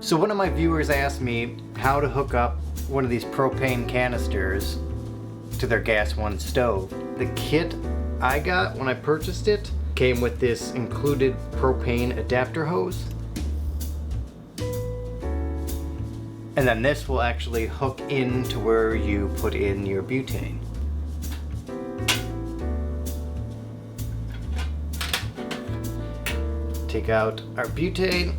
So one of my viewers asked me how to hook up one of these propane canisters to their Gas One stove. The kit I got when I purchased it came with this included propane adapter hose. And then this will actually hook into where you put in your butane. Take out our butane.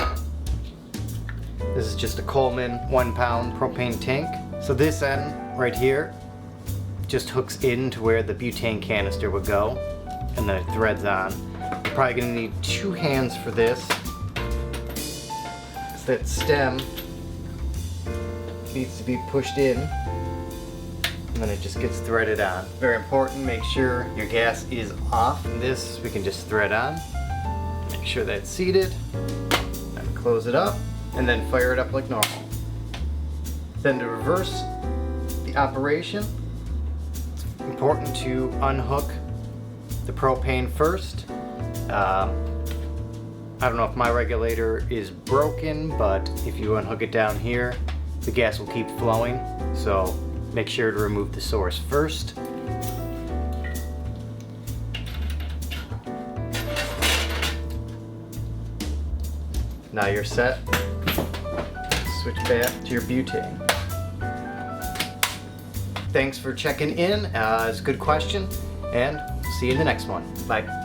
This is just a Coleman 1 pound propane tank. So this end right here just hooks into where the butane canister would go, and then it threads on. You're probably gonna need 2 hands for this. Because that stem needs to be pushed in, and then it just gets threaded on. Very important, make sure your gas is off. This we can just thread on. Make sure that it's seated, and close it up, and then fire it up like normal. Then to reverse the operation, it's important to unhook the propane first. I don't know if my regulator is broken, but if you unhook it down here, the gas will keep flowing. So make sure to remove the source first. Now you're set. Switch back to your butane. Thanks for checking in. It's a good question, and see you in the next one. Bye.